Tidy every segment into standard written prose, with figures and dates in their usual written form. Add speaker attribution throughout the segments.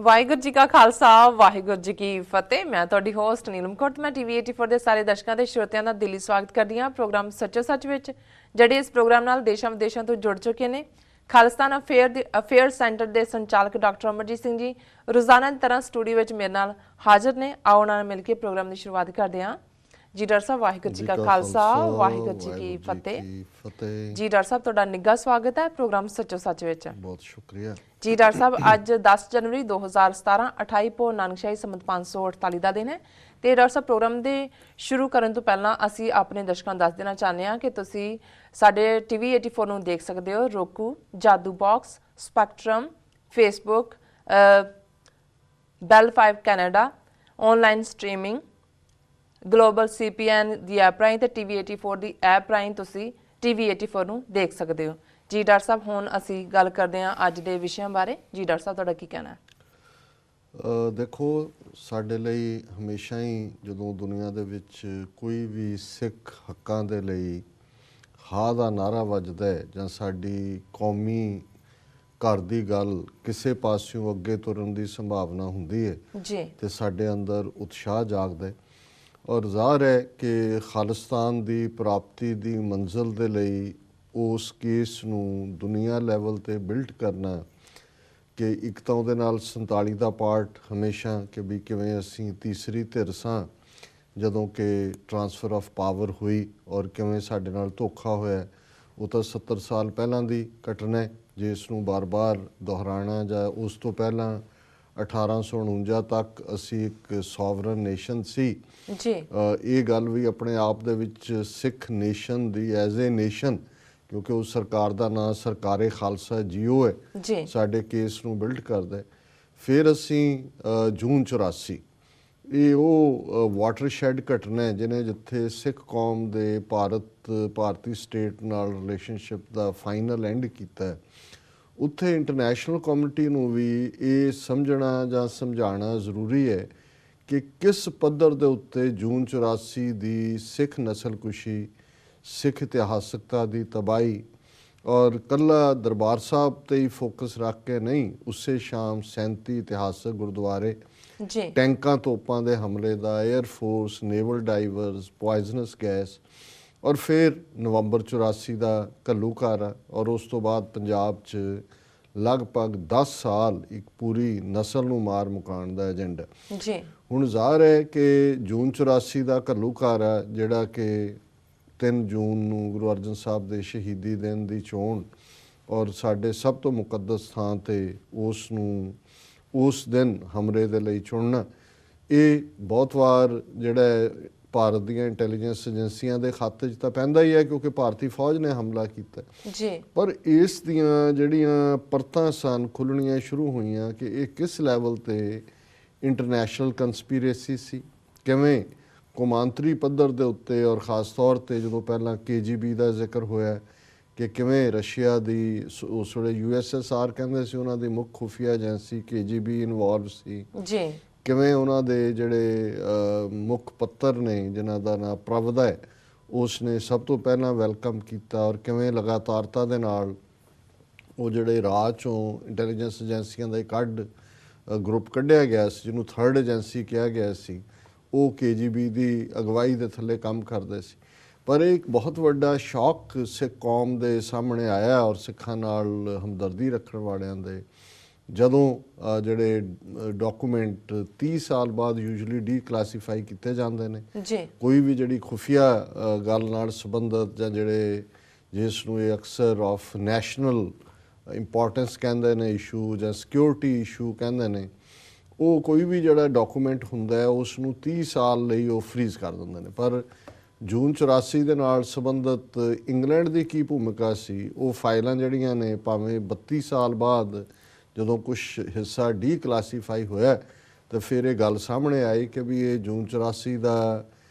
Speaker 1: ਵਾਹਿਗੁਰੂ ਜੀ ਕਾ ਖਾਲਸਾ ਵਾਹਿਗੁਰੂ ਜੀ ਕੀ ਫਤਿਹ। ਮੈਂ ਤੁਹਾਡੀ ਹੋਸਟ ਨੀਲਮ ਕੌਰ। ਮੈਂ ਟੀਵੀ 84 ਦੇ ਸਾਰੇ ਦਰਸ਼ਕਾਂ ਤੇ ਸਰੋਤਿਆਂ ਦਾ ਦਿਲੀ ਸਵਾਗਤ ਕਰਦੀ ਹਾਂ ਪ੍ਰੋਗਰਾਮ ਸੱਚੋ ਸੱਚ ਵਿੱਚ, ਜਿਹੜੇ ਇਸ ਪ੍ਰੋਗਰਾਮ ਨਾਲ ਦੇਸ਼ਾਂ ਵਿਦੇਸ਼ਾਂ ਤੋਂ ਜੁੜ ਚੁੱਕੇ ਨੇ। ਖਾਲਿਸਤਾਨ ਅਫੇਅਰ ਸੈਂਟਰ ਦੇ ਸੰਚਾਲਕ ਡਾਕਟਰ ਅਮਰਜੀਤ ਸਿੰਘ ਜੀ ਰੋਜ਼ਾਨਾ ਦੀ ਤਰ੍ਹਾਂ ਸਟੂਡੀਓ ਵਿੱਚ ਮੇਰੇ ਨਾਲ ਹਾਜ਼ਰ ਨੇ। ਆਓ ਉਹਨਾਂ ਨਾਲ ਮਿਲ ਕੇ ਪ੍ਰੋਗਰਾਮ ਦੀ ਸ਼ੁਰੂਆਤ ਕਰਦੇ ਹਾਂ। ਜੀ ਡਾਕਟਰ ਸਾਹਿਬ, ਵਾਹਿਗੁਰੂ ਜੀ ਕਾ ਖਾਲਸਾ ਵਾਹਿਗੁਰੂ ਜੀ ਕੀ ਫਤਿਹ। ਜੀ ਡਾਕਟਰ ਸਾਹਿਬ, ਤੁਹਾਡਾ ਨਿੱਘਾ ਸਵਾਗਤ ਹੈ ਪ੍ਰੋਗਰਾਮ ਸੱਚੋ ਸੱਚ ਵਿੱਚ।
Speaker 2: ਬਹੁਤ ਸ਼ੁਕਰੀਆ
Speaker 1: ਜੀ ਡਾਕਟਰ ਸਾਹਿਬ, ਅੱਜ 10 ਜਨਵਰੀ 2017 28 ਪੋ ਨਾਨਕਸ਼ਾਹੀ ਸੰਮਤ 548 ਦਾ ਦਿਨ ਹੈ। ਤੇ ਡਾਕਟਰ ਸਾਹਿਬ, ਪ੍ਰੋਗਰਾਮ ਦੇ ਸ਼ੁਰੂ ਕਰਨ ਤੋਂ ਪਹਿਲਾਂ ਅਸੀਂ ਆਪਣੇ ਦਰਸ਼ਕਾਂ ਨੂੰ ਦੱਸ ਦੇਣਾ ਚਾਹੁੰਦੇ ਹਾਂ ਕਿ ਤੁਸੀਂ ਸਾਡੇ ਟੀਵੀ 84 ਨੂੰ ਦੇਖ ਸਕਦੇ ਹੋ roku, ਜਾਦੂ ਬਾਕਸ, ਸਪੈਕਟਰਮ, ਫੇਸਬੁੱਕ, ਬੈਲ 5 Canada, online streaming, global CPN ਦੀ ਐਪ ਰਾਹੀਂ ਤੇ ਟੀਵੀ 84 ਦੀ ਐਪ ਰਾਹੀਂ ਤੁਸੀਂ ਟੀਵੀ 84 ਨੂੰ ਦੇਖ ਸਕਦੇ ਹੋ। ਜੀ ਡਾਕਟਰ ਸਾਹਿਬ, ਹੁਣ ਅਸੀਂ ਗੱਲ ਕਰਦੇ ਹਾਂ ਅੱਜ ਦੇ ਵਿਸ਼ਿਆਂ ਬਾਰੇ। ਜੀ ਡਾਕਟਰ ਸਾਹਿਬ, ਤੁਹਾਡਾ ਕੀ ਕਹਿਣਾ ਹੈ?
Speaker 2: ਦੇਖੋ, ਸਾਡੇ ਲਈ ਹਮੇਸ਼ਾ ਹੀ ਜਦੋਂ ਦੁਨੀਆ ਦੇ ਵਿੱਚ ਕੋਈ ਵੀ ਸਿੱਖ ਹੱਕਾਂ ਦੇ ਲਈ ਹਾਂ ਦਾ ਨਾਰਾ ਵੱਜਦਾ ਹੈ ਜਾਂ ਸਾਡੀ ਕੌਮੀ ਘਰ ਦੀ ਗੱਲ ਕਿਸੇ ਪਾਸਿਓਂ ਅੱਗੇ ਤੁਰਨ ਦੀ ਸੰਭਾਵਨਾ ਹੁੰਦੀ ਹੈ
Speaker 1: ਜੀ,
Speaker 2: ਤੇ ਸਾਡੇ ਅੰਦਰ ਉਤਸ਼ਾਹ ਜਾਗਦਾ ਹੈ। ਔਰ ਜ਼ਾਹਰ ਹੈ ਕਿ ਖਾਲਿਸਤਾਨ ਦੀ ਪ੍ਰਾਪਤੀ ਦੀ ਮੰਜ਼ਿਲ ਦੇ ਲਈ ਉਸ ਕੇਸ ਨੂੰ ਦੁਨੀਆ ਲੈਵਲ ਤੇ ਬਿਲਡ ਕਰਨਾ ਕਿ ਇੱਕ ਤਾਂ ਉਹਦੇ ਨਾਲ 47 ਦਾ ਪਾਰਟ ਹਮੇਸ਼ਾ ਕਿ ਵੀ ਕਿਵੇਂ ਅਸੀਂ ਤੀਸਰੀ ਧਿਰ ਸਾਂ ਜਦੋਂ ਕਿ ਟਰਾਂਸਫਰ ਆਫ ਪਾਵਰ ਹੋਈ ਔਰ ਕਿਵੇਂ ਸਾਡੇ ਨਾਲ ਧੋਖਾ ਹੋਇਆ। ਉਹ ਤਾਂ 70 ਸਾਲ ਪਹਿਲਾਂ ਦੀ ਘਟਨਾ ਹੈ ਜਿਸ ਨੂੰ ਬਾਰ-ਬਾਰ ਦੁਹਰਾਉਣਾ ਜਾਂ ਉਸ ਤੋਂ ਪਹਿਲਾਂ 1849 ਤੱਕ ਅਸੀਂ ਇੱਕ ਸੋਵਰਨ ਨੇਸ਼ਨ ਸੀ
Speaker 1: ਜੀ।
Speaker 2: ਇਹ ਗੱਲ ਵੀ ਆਪਣੇ ਆਪ ਦੇ ਵਿੱਚ ਸਿੱਖ nation the as a nation, ਕਿਉਂਕਿ ਉਸ ਸਰਕਾਰ ਦਾ ਨਾਂ ਸਰਕਾਰੇ ਖਾਲਸਾ ਜੀਓ ਹੈ, ਸਾਡੇ ਕੇਸ ਨੂੰ ਬਿਲਡ ਕਰਦਾ ਹੈ। ਫਿਰ ਅਸੀਂ ਜੂਨ 84 ਇਹ ਉਹ ਵਾਟਰਸ਼ੈਡ ਘਟਨਾ ਹੈ ਜਿਹਨੇ ਜਿੱਥੇ ਸਿੱਖ ਕੌਮ ਦੇ ਭਾਰਤੀ ਸਟੇਟ ਨਾਲ ਰਿਲੇਸ਼ਨਸ਼ਿਪ ਦਾ ਫਾਈਨਲ ਐਂਡ ਕੀਤਾ ਹੈ। ਉੱਥੇ ਇੰਟਰਨੈਸ਼ਨਲ ਕਮਿਊਨਿਟੀ ਨੂੰ ਵੀ ਇਹ ਸਮਝਣਾ ਜਾਂ ਸਮਝਾਉਣਾ ਜ਼ਰੂਰੀ ਹੈ ਕਿ ਕਿਸ ਪੱਧਰ ਦੇ ਉੱਤੇ ਜੂਨ 84 ਦੀ ਸਿੱਖ ਨਸਲਕੁਸ਼ੀ, ਸਿੱਖ ਇਤਿਹਾਸਕਤਾ ਦੀ ਤਬਾਹੀ ਔਰ ਕੱਲਾ ਦਰਬਾਰ ਸਾਹਿਬ ਤੇ ਹੀ ਫੋਕਸ ਰੱਖ ਕੇ ਨਹੀਂ, ਉਸੇ ਸ਼ਾਮ 37 ਇਤਿਹਾਸਕ ਗੁਰਦੁਆਰੇ, ਟੈਂਕਾਂ ਤੋਪਾਂ ਦੇ ਹਮਲੇ ਦਾ, air force, naval divers, poisonous gas, ਔਰ ਫਿਰ ਨਵੰਬਰ 84 ਦਾ ਘੱਲੂਘਾਰਾ, ਔਰ ਉਸ ਤੋਂ ਬਾਅਦ ਪੰਜਾਬ 'ਚ ਲਗਭਗ 10 ਸਾਲ ਇੱਕ ਪੂਰੀ ਨਸਲ ਨੂੰ ਮਾਰ ਮੁਕਾਉਣ ਦਾ ਏਜੰਡਾ। ਹੁਣ ਜ਼ਾਹਰ ਹੈ ਕਿ ਜੂਨ 84 ਦਾ ਘੱਲੂਘਾਰਾ ਜਿਹੜਾ ਕਿ 3 ਜੂਨ ਨੂੰ ਗੁਰੂ ਅਰਜਨ ਸਾਹਿਬ ਦੇ ਸ਼ਹੀਦੀ ਦਿਨ ਦੀ ਚੋਣ ਔਰ ਸਾਡੇ ਸਭ ਤੋਂ ਮੁਕੱਦਸ ਥਾਂ 'ਤੇ ਉਸ ਦਿਨ ਹਮਲੇ ਦੇ ਲਈ ਚੁਣਨਾ, ਇਹ ਬਹੁਤ ਵਾਰ ਜਿਹੜਾ ਭਾਰਤ ਦੀਆਂ ਇੰਟੈਲੀਜੈਂਸ ਏਜੰਸੀਆਂ ਦੇ ਖਾਤੇ 'ਚ ਤਾਂ ਪੈਂਦਾ ਹੀ ਹੈ ਕਿਉਂਕਿ ਭਾਰਤੀ ਫੌਜ ਨੇ ਹਮਲਾ ਕੀਤਾ ਜੀ। ਪਰ ਇਸ ਦੀਆਂ ਜਿਹੜੀਆਂ ਪਰਤਾਂ ਸਨ ਖੁੱਲ੍ਹਣੀਆਂ ਸ਼ੁਰੂ ਹੋਈਆਂ ਕਿ ਇਹ ਕਿਸ ਲੈਵਲ 'ਤੇ ਇੰਟਰਨੈਸ਼ਨਲ ਕੰਸਪੀਰੇਸੀ ਸੀ, ਕਿਵੇਂ ਕੌਮਾਂਤਰੀ ਪੱਧਰ ਦੇ ਉੱਤੇ ਔਰ ਖ਼ਾਸ ਤੌਰ 'ਤੇ ਜਦੋਂ ਪਹਿਲਾਂ KGB ਦਾ ਜ਼ਿਕਰ ਹੋਇਆ ਕਿ ਕਿਵੇਂ ਰਸ਼ੀਆ ਦੀ ਉਸ ਵੇਲੇ USSR ਕਹਿੰਦੇ ਸੀ ਉਹਨਾਂ ਦੀ ਮੁੱਖ ਖੁਫੀਆ ਏਜੰਸੀ KGB ਇਨਵੋਲਵ ਸੀ ਜੀ। ਕਿਵੇਂ ਉਹਨਾਂ ਦੇ ਜਿਹੜੇ ਮੁੱਖ ਪੱਤਰ ਨੇ ਜਿਨ੍ਹਾਂ ਦਾ ਨਾਂ ਪ੍ਰਵਦਾ ਹੈ ਉਸ ਨੇ ਸਭ ਤੋਂ ਪਹਿਲਾਂ ਵੈਲਕਮ ਕੀਤਾ ਔਰ ਕਿਵੇਂ ਲਗਾਤਾਰਤਾ ਦੇ ਨਾਲ ਉਹ ਜਿਹੜੇ ਰਾਹ 'ਚੋਂ ਇੰਟੈਲੀਜੈਂਸ ਏਜੰਸੀਆਂ ਦਾ ਇੱਕ ਗਰੁੱਪ ਕੱਢਿਆ ਗਿਆ ਸੀ ਜਿਹਨੂੰ 3rd ਏਜੰਸੀ ਕਿਹਾ ਗਿਆ ਸੀ, ਉਹ KGB ਦੀ ਅਗਵਾਈ ਦੇ ਥੱਲੇ ਕੰਮ ਕਰਦੇ ਸੀ। ਪਰ ਇਹ ਇੱਕ ਬਹੁਤ ਵੱਡਾ ਸ਼ੌਕ ਸਿੱਖ ਕੌਮ ਦੇ ਸਾਹਮਣੇ ਆਇਆ ਔਰ ਸਿੱਖਾਂ ਨਾਲ ਹਮਦਰਦੀ ਰੱਖਣ ਵਾਲਿਆਂ ਦੇ ਜਦੋਂ ਜਿਹੜੇ ਡਾਕੂਮੈਂਟ 30 ਸਾਲ ਬਾਅਦ ਯੂਜੂਅਲੀ ਡੀਕਲਾਸੀਫਾਈ ਕੀਤੇ ਜਾਂਦੇ ਨੇ, ਕੋਈ ਵੀ ਜਿਹੜੀ ਖੁਫੀਆ ਗੱਲ ਨਾਲ ਸੰਬੰਧਿਤ ਜਾਂ ਜਿਹੜੇ ਜਿਸ ਨੂੰ ਇਹ ਅਕਸਰ ਆਫ ਨੈਸ਼ਨਲ ਇੰਪੋਰਟੈਂਸ ਕਹਿੰਦੇ ਨੇ ਇਸ਼ੂ ਜਾਂ ਸਿਕਿਉਰਿਟੀ ਇਸ਼ੂ ਕਹਿੰਦੇ ਨੇ, ਉਹ ਕੋਈ ਵੀ ਜਿਹੜਾ ਡਾਕੂਮੈਂਟ ਹੁੰਦਾ ਹੈ ਉਸ ਨੂੰ 30 ਸਾਲ ਲਈ ਉਹ ਫਰੀਜ਼ ਕਰ ਦਿੰਦੇ ਨੇ। ਪਰ ਜੂਨ 84 ਦੇ ਨਾਲ ਸੰਬੰਧਿਤ ਇੰਗਲੈਂਡ ਦੀ ਕੀ ਭੂਮਿਕਾ ਸੀ, ਉਹ ਫਾਈਲਾਂ ਜਿਹੜੀਆਂ ਨੇ ਭਾਵੇਂ 32 ਸਾਲ ਬਾਅਦ ਜਦੋਂ ਕੁਛ ਹਿੱਸਾ ਡੀਕਲਾਸੀਫਾਈ ਹੋਇਆ ਤਾਂ ਫਿਰ ਇਹ ਗੱਲ ਸਾਹਮਣੇ ਆਈ ਕਿ ਵੀ ਇਹ ਜੂਨ 84 ਦਾ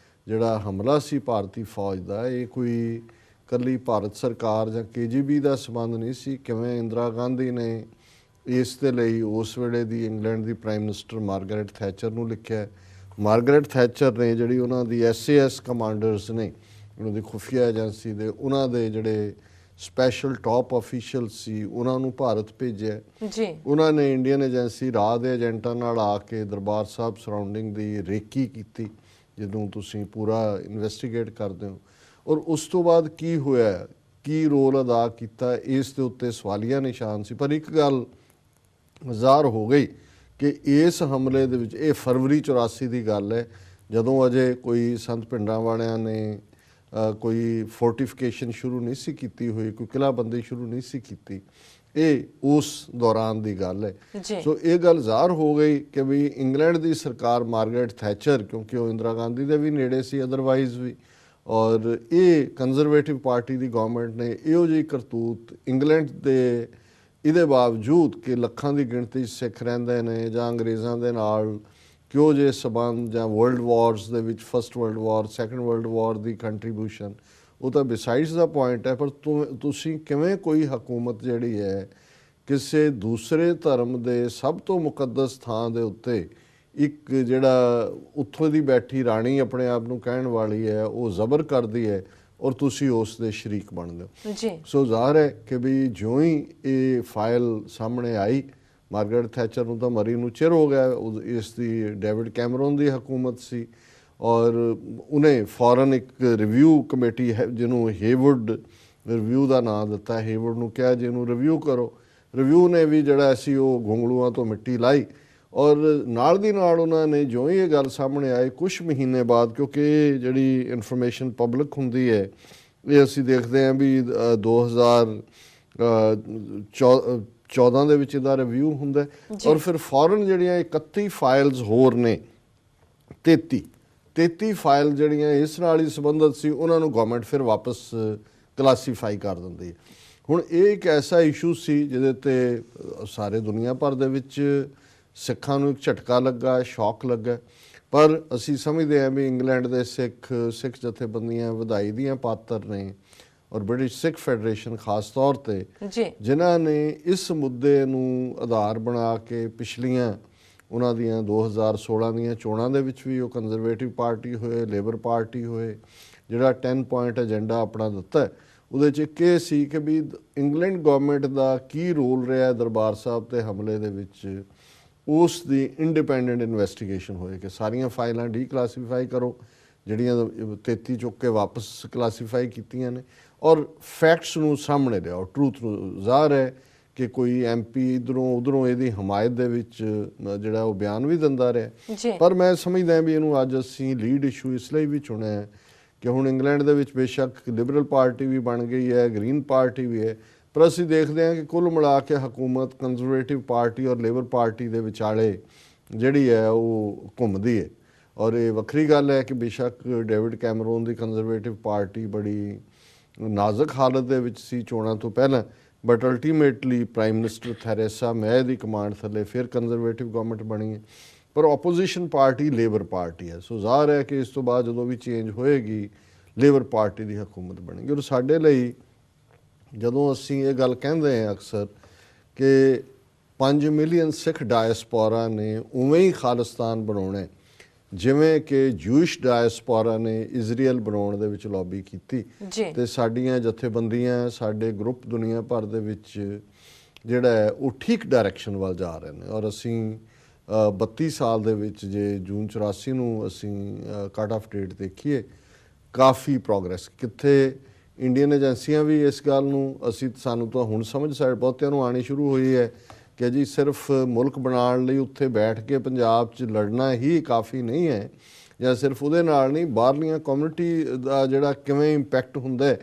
Speaker 2: ਜਿਹੜਾ ਹਮਲਾ ਸੀ ਭਾਰਤੀ ਫੌਜ ਦਾ, ਇਹ ਕੋਈ ਇਕੱਲੀ ਭਾਰਤ ਸਰਕਾਰ ਜਾਂ KGB ਦਾ ਸੰਬੰਧ ਨਹੀਂ ਸੀ। ਕਿਵੇਂ ਇੰਦਰਾ ਗਾਂਧੀ ਨੇ ਇਸ ਦੇ ਲਈ ਉਸ ਵੇਲੇ ਦੀ ਇੰਗਲੈਂਡ ਦੀ ਪ੍ਰਾਈਮ ਮਿਨਿਸਟਰ ਮਾਰਗਰੇਟ ਥੈਚਰ ਨੂੰ ਲਿਖਿਆ। ਮਾਰਗਰੇਟ ਥੈਚਰ ਨੇ ਜਿਹੜੀ ਉਹਨਾਂ ਦੀ SAS ਕਮਾਂਡਰਸ ਨੇ ਉਹਨਾਂ ਦੀ ਖੁਫੀਆ ਏਜੰਸੀ ਦੇ, ਉਹਨਾਂ ਦੇ ਜਿਹੜੇ ਸਪੈਸ਼ਲ ਟੌਪ ਅਫੀਸ਼ੀਅਲ ਸੀ, ਉਹਨਾਂ ਨੂੰ ਭਾਰਤ ਭੇਜਿਆ
Speaker 1: ਜੀ। ਉਹਨਾਂ
Speaker 2: ਨੇ ਇੰਡੀਅਨ ਏਜੰਸੀ ਰਾਹ ਦੇ ਏਜੰਟਾਂ ਨਾਲ ਆ ਕੇ ਦਰਬਾਰ ਸਾਹਿਬ ਸਰਾਊਂਡਿੰਗ ਦੀ ਰੇਕੀ ਕੀਤੀ, ਜਦੋਂ ਤੁਸੀਂ ਪੂਰਾ ਇਨਵੈਸਟੀਗੇਟ ਕਰਦੇ ਹੋ। ਔਰ ਉਸ ਤੋਂ ਬਾਅਦ ਕੀ ਹੋਇਆ, ਕੀ ਰੋਲ ਅਦਾ ਕੀਤਾ, ਇਸ ਦੇ ਉੱਤੇ ਸਵਾਲੀਆ ਨਿਸ਼ਾਨ ਸੀ। ਪਰ ਇੱਕ ਗੱਲ ਜ਼ਾਹਰ ਹੋ ਗਈ ਕਿ ਇਸ ਹਮਲੇ ਦੇ ਵਿੱਚ, ਇਹ ਫਰਵਰੀ 84 ਦੀ ਗੱਲ ਹੈ, ਜਦੋਂ ਅਜੇ ਕੋਈ ਸੰਤ ਪਿੰਡਾਂ ਵਾਲਿਆਂ ਨੇ ਕੋਈ ਫੋਰਟੀਫਿਕੇਸ਼ਨ ਸ਼ੁਰੂ ਨਹੀਂ ਸੀ ਕੀਤੀ ਹੋਈ, ਕੋਈ ਕਿਲ੍ਹਾਬੰਦੀ ਸ਼ੁਰੂ ਨਹੀਂ ਸੀ ਕੀਤੀ, ਇਹ ਉਸ ਦੌਰਾਨ ਦੀ ਗੱਲ ਹੈ। ਸੋ ਇਹ ਗੱਲ ਜ਼ਾਹਰ ਹੋ ਗਈ ਕਿ ਵੀ ਇੰਗਲੈਂਡ ਦੀ ਸਰਕਾਰ, ਮਾਰਗਰੇਟ ਥੈਚਰ, ਕਿਉਂਕਿ ਉਹ ਇੰਦਰਾ ਗਾਂਧੀ ਦੇ ਵੀ ਨੇੜੇ ਸੀ ਅਦਰਵਾਈਜ਼ ਵੀ, ਔਰ ਇਹ ਕੰਜ਼ਰਵੇਟਿਵ ਪਾਰਟੀ ਦੀ ਗਵਰਨਮੈਂਟ ਨੇ ਇਹੋ ਜਿਹੀ ਕਰਤੂਤ ਇੰਗਲੈਂਡ ਦੇ, ਇਹਦੇ ਬਾਵਜੂਦ ਕਿ ਲੱਖਾਂ ਦੀ ਗਿਣਤੀ ਸਿੱਖ ਰਹਿੰਦੇ ਨੇ ਜਾਂ ਅੰਗਰੇਜ਼ਾਂ ਦੇ ਨਾਲ ਕਿਉਂ ਜੇ ਸਬੰਧ, ਜਾਂ ਵਰਲਡ ਵਾਰਸ ਦੇ ਵਿੱਚ first world war, second world war ਦੀ ਕੰਟਰੀਬਿਊਸ਼ਨ, ਉਹ ਤਾਂ ਬਿਸਾਈਡਸ ਦਾ ਪੁਆਇੰਟ ਹੈ। ਪਰ ਤੁਸੀਂ ਕਿਵੇਂ ਕੋਈ ਹਕੂਮਤ ਜਿਹੜੀ ਹੈ ਕਿਸੇ ਦੂਸਰੇ ਧਰਮ ਦੇ ਸਭ ਤੋਂ ਮੁਕੱਦਸ ਥਾਂ ਦੇ ਉੱਤੇ, ਇੱਕ ਜਿਹੜਾ ਉੱਥੋਂ ਦੀ ਬੈਠੀ ਰਾਣੀ ਆਪਣੇ ਆਪ ਨੂੰ ਕਹਿਣ ਵਾਲੀ ਹੈ, ਉਹ ਜ਼ਬਰ ਕਰਦੀ ਹੈ ਔਰ ਤੁਸੀਂ ਉਸ ਦੇ ਸ਼ਰੀਕ ਬਣਦੇ ਹੋ।
Speaker 1: ਜੀ।
Speaker 2: ਸੋ ਜ਼ਾਹਰ ਹੈ ਕਿ ਵੀ ਜਿਉਂ ਹੀ ਇਹ ਫਾਈਲ ਸਾਹਮਣੇ ਆਈ, ਮਾਰਗਰੇਟ ਥੈਚਰ ਨੂੰ ਤਾਂ ਮਰੀ ਨੂੰ ਚਿਰ ਹੋ ਗਿਆ, ਇਸ ਦੀ ਡੇਵਿਡ ਕੈਮਰਨ ਦੀ ਹਕੂਮਤ ਸੀ, ਔਰ ਉਹਨੇ ਫੌਰਨ ਇੱਕ ਰਿਵਿਊ ਕਮੇਟੀ ਹੈ ਜਿਹਨੂੰ ਹੇਵੁੱਡ ਰਿਵਿਊ ਦਾ ਨਾਂ ਦਿੱਤਾ, ਹੇਵੁੱਡ ਨੂੰ ਕਿਹਾ ਜੀ ਇਹਨੂੰ ਰਿਵਿਊ ਕਰੋ। ਰਿਵਿਊ ਨੇ ਵੀ ਜਿਹੜਾ ਸੀ ਉਹ ਘੁੰਗਲੂਆਂ ਤੋਂ ਮਿੱਟੀ ਲਾਈ, ਔਰ ਨਾਲ ਦੀ ਨਾਲ ਉਹਨਾਂ ਨੇ ਜਿਉਂ ਹੀ ਇਹ ਗੱਲ ਸਾਹਮਣੇ ਆਈ, ਕੁਛ ਮਹੀਨੇ ਬਾਅਦ, ਕਿਉਂਕਿ ਇਹ ਜਿਹੜੀ ਇਨਫੋਰਮੇਸ਼ਨ ਪਬਲਿਕ ਹੁੰਦੀ ਹੈ, ਇਹ ਅਸੀਂ ਦੇਖਦੇ ਹਾਂ ਵੀ 2014 ਦੇ ਵਿੱਚ ਇਹਦਾ ਰਿਵਿਊ ਹੁੰਦਾ, ਔਰ ਫਿਰ ਫੌਰਨ ਜਿਹੜੀਆਂ 31 ਫਾਈਲਸ ਹੋਰ ਨੇ, 33 ਫਾਈਲ ਜਿਹੜੀਆਂ ਇਸ ਨਾਲ ਹੀ ਸੰਬੰਧਿਤ ਸੀ, ਉਹਨਾਂ ਨੂੰ ਗਵਰਨਮੈਂਟ ਫਿਰ ਵਾਪਸ ਕਲਾਸੀਫਾਈ ਕਰ ਦਿੰਦੀ ਹੈ। ਹੁਣ ਇਹ ਇੱਕ ਐਸਾ ਇਸ਼ੂ ਸੀ ਜਿਹਦੇ ਤੇ ਸਾਰੇ ਦੁਨੀਆ ਭਰ ਦੇ ਵਿੱਚ ਸਿੱਖਾਂ ਨੂੰ ਇੱਕ ਝਟਕਾ ਲੱਗਾ, ਸ਼ੌਕ ਲੱਗਾ, ਪਰ ਅਸੀਂ ਸਮਝਦੇ ਹਾਂ ਵੀ ਇੰਗਲੈਂਡ ਦੇ ਸਿੱਖ ਜਥੇਬੰਦੀਆਂ ਵਧਾਈ ਦੀਆਂ ਪਾਤਰ ਨੇ, ਔਰ ਬ੍ਰਿਟਿਸ਼ ਸਿੱਖ ਫੈਡਰੇਸ਼ਨ ਖਾਸ ਤੌਰ ਤੇ, ਜਿਨ੍ਹਾਂ ਨੇ ਇਸ ਮੁੱਦੇ ਨੂੰ ਆਧਾਰ ਬਣਾ ਕੇ ਪਿਛਲੀਆਂ ਉਹਨਾਂ ਦੀਆਂ 2016 ਦੀਆਂ ਚੋਣਾਂ ਦੇ ਵਿੱਚ ਵੀ ਉਹ ਕੰਜ਼ਰਵੇਟਿਵ ਪਾਰਟੀ ਹੋਏ, ਲੇਬਰ ਪਾਰਟੀ ਹੋਏ, ਜਿਹੜਾ 10 ਪੁਆਇੰਟ ਏਜੰਡਾ ਆਪਣਾ ਦਿੱਤਾ, ਉਹਦੇ 'ਚ ਇੱਕ ਇਹ ਸੀ ਕਿ ਵੀ ਇੰਗਲੈਂਡ ਗਵਰਨਮੈਂਟ ਦਾ ਕੀ ਰੋਲ ਰਿਹਾ ਦਰਬਾਰ ਸਾਹਿਬ ਤੇ ਹਮਲੇ ਦੇ ਵਿੱਚ, ਉਸ ਦੀ ਇੰਡੀਪੈਂਡੈਂਟ ਇਨਵੈਸਟੀਗੇਸ਼ਨ ਹੋਏ ਕਿ ਸਾਰੀਆਂ ਫਾਈਲਾਂ ਡੀਕਲਾਸੀਫਾਈ ਕਰੋ, ਜਿਹੜੀਆਂ 33 ਚੁੱਕ ਕੇ ਵਾਪਸ ਕਲਾਸੀਫਾਈ ਕੀਤੀਆਂ ਨੇ, ਔਰ ਫੈਕਟਸ ਨੂੰ ਸਾਹਮਣੇ ਲਿਆਓ, ਟਰੂਥ ਨੂੰ। ਜ਼ਾਹਰ ਹੈ ਕਿ ਕੋਈ ਐਮਪੀ ਇਧਰੋਂ ਉਧਰੋਂ ਇਹਦੀ ਹਮਾਇਤ ਦੇ ਵਿੱਚ ਜਿਹੜਾ ਉਹ ਬਿਆਨ ਵੀ ਦਿੰਦਾ ਰਿਹਾ, ਪਰ ਮੈਂ ਸਮਝਦਾ ਵੀ ਇਹਨੂੰ ਅੱਜ ਅਸੀਂ ਲੀਡ ਇਸ਼ੂ ਇਸ ਲਈ ਵੀ ਚੁਣਿਆ ਕਿ ਹੁਣ ਇੰਗਲੈਂਡ ਦੇ ਵਿੱਚ ਬੇਸ਼ੱਕ ਲਿਬਰਲ ਪਾਰਟੀ ਵੀ ਬਣ ਗਈ ਹੈ, ਗ੍ਰੀਨ ਪਾਰਟੀ ਵੀ ਹੈ, ਪਰ ਅਸੀਂ ਦੇਖਦੇ ਹਾਂ ਕਿ ਕੁੱਲ ਮਿਲਾ ਕੇ ਹਕੂਮਤ ਕੰਜ਼ਰਵੇਟਿਵ ਪਾਰਟੀ ਔਰ ਲੇਬਰ ਪਾਰਟੀ ਦੇ ਵਿਚਾਲੇ ਜਿਹੜੀ ਹੈ ਉਹ ਘੁੰਮਦੀ ਹੈ। ਔਰ ਇਹ ਵੱਖਰੀ ਗੱਲ ਹੈ ਕਿ ਬੇਸ਼ੱਕ ਡੇਵਿਡ ਕੈਮਰਨ ਦੀ ਕੰਜ਼ਰਵੇਟਿਵ ਪਾਰਟੀ ਬੜੀ ਨਾਜ਼ੁਕ ਹਾਲਤ ਦੇ ਵਿੱਚ ਸੀ ਚੋਣਾਂ ਤੋਂ ਪਹਿਲਾਂ, but ultimately prime minister Theresa may the command ਥੱਲੇ ਫਿਰ ਕੰਜ਼ਰਵੇਟਿਵ ਗਵਰਨਮੈਂਟ ਬਣੀ ਹੈ, ਪਰ ਆਪੋਜੀਸ਼ਨ ਪਾਰਟੀ ਲੇਬਰ ਪਾਰਟੀ ਹੈ। ਸੋ ਜ਼ਾਹਰ ਹੈ ਕਿ ਇਸ ਤੋਂ ਬਾਅਦ ਜਦੋਂ ਵੀ ਚੇਂਜ ਹੋਏਗੀ ਲੇਬਰ ਪਾਰਟੀ ਦੀ ਹਕੂਮਤ ਬਣੇਗੀ। ਔਰ ਸਾਡੇ ਲਈ ਜਦੋਂ ਅਸੀਂ ਇਹ ਗੱਲ ਕਹਿੰਦੇ ਹਾਂ ਅਕਸਰ ਕਿ 5 ਮਿਲੀਅਨ ਸਿੱਖ ਡਾਇਸਪੋਰਾ ਨੇ ਉਵੇਂ ਹੀ ਖਾਲਿਸਤਾਨ ਬਣਾਉਣਾ ਜਿਵੇਂ ਕਿ ਜੂਇਸ਼ ਡਾਇਸਪੋਰਾ ਨੇ ਇਜ਼ਰਾਈਲ ਬਣਾਉਣ ਦੇ ਵਿੱਚ ਲੌਬੀ ਕੀਤੀ, ਤੇ ਸਾਡੀਆਂ ਜਥੇਬੰਦੀਆਂ, ਸਾਡੇ ਗਰੁੱਪ ਦੁਨੀਆ ਭਰ ਦੇ ਵਿੱਚ ਜਿਹੜਾ ਹੈ ਉਹ ਠੀਕ ਡਾਇਰੈਕਸ਼ਨ ਵੱਲ ਜਾ ਰਹੇ ਨੇ। ਔਰ ਅਸੀਂ 32 ਸਾਲ ਦੇ ਵਿੱਚ, ਜੇ ਜੂਨ 84 ਨੂੰ ਅਸੀਂ ਕੱਟ ਆਫ ਡੇਟ ਦੇਖੀਏ, ਕਾਫੀ ਪ੍ਰੋਗਰੈਸ। ਕਿੱਥੇ ਇੰਡੀਅਨ ਏਜੰਸੀਆਂ ਵੀ ਇਸ ਗੱਲ ਨੂੰ, ਸਾਨੂੰ ਤਾਂ ਹੁਣ ਸਮਝ ਸਾਡੇ ਬਹੁਤਿਆਂ ਨੂੰ ਆਉਣੀ ਸ਼ੁਰੂ ਹੋਈ ਹੈ ਕਿ ਜੀ ਸਿਰਫ ਮੁਲਕ ਬਣਾਉਣ ਲਈ ਉੱਥੇ ਬੈਠ ਕੇ ਪੰਜਾਬ 'ਚ ਲੜਨਾ ਹੀ ਕਾਫੀ ਨਹੀਂ ਹੈ, ਜਾਂ ਸਿਰਫ ਉਹਦੇ ਨਾਲ ਨਹੀਂ, ਬਾਹਰਲੀਆਂ ਕਮਿਊਨਿਟੀ ਦਾ ਜਿਹੜਾ ਕਿਵੇਂ ਇੰਪੈਕਟ ਹੁੰਦਾ ਹੈ,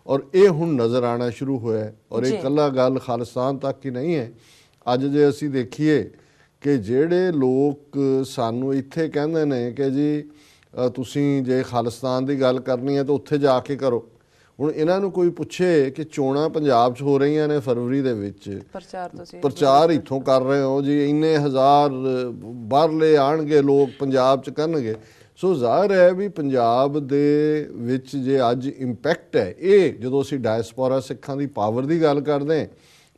Speaker 2: ਔਰ ਇਹ ਹੁਣ ਨਜ਼ਰ ਆਉਣਾ ਸ਼ੁਰੂ ਹੋਇਆ। ਔਰ ਇਹ ਇਕੱਲਾ ਗੱਲ ਖਾਲਿਸਤਾਨ ਤੱਕ ਹੀ ਨਹੀਂ ਹੈ। ਅੱਜ ਜੇ ਅਸੀਂ ਦੇਖੀਏ ਕਿ ਜਿਹੜੇ ਲੋਕ ਸਾਨੂੰ ਇੱਥੇ ਕਹਿੰਦੇ ਨੇ ਕਿ ਜੀ ਤੁਸੀਂ ਜੇ ਖਾਲਿਸਤਾਨ ਦੀ ਗੱਲ ਕਰਨੀ ਹੈ ਤਾਂ ਉੱਥੇ ਜਾ ਕੇ ਕਰੋ, ਹੁਣ ਇਹਨਾਂ ਨੂੰ ਕੋਈ ਪੁੱਛੇ ਕਿ ਚੋਣਾਂ ਪੰਜਾਬ 'ਚ ਹੋ ਰਹੀਆਂ ਨੇ ਫਰਵਰੀ ਦੇ ਵਿੱਚ, ਪ੍ਰਚਾਰ ਇੱਥੋਂ ਕਰ ਰਹੇ ਹੋ ਜੀ, ਇੰਨੇ ਹਜ਼ਾਰ ਬਾਹਰਲੇ ਆਉਣਗੇ ਲੋਕ ਪੰਜਾਬ 'ਚ ਕਰਨਗੇ। ਸੋ ਜ਼ਾਹਰ ਹੈ ਵੀ ਪੰਜਾਬ ਦੇ ਵਿੱਚ ਜੇ ਅੱਜ ਇੰਪੈਕਟ ਹੈ, ਇਹ ਜਦੋਂ ਅਸੀਂ ਡਾਇਸਪੋਰਾ ਸਿੱਖਾਂ ਦੀ ਪਾਵਰ ਦੀ ਗੱਲ ਕਰਦੇ ਹਾਂ,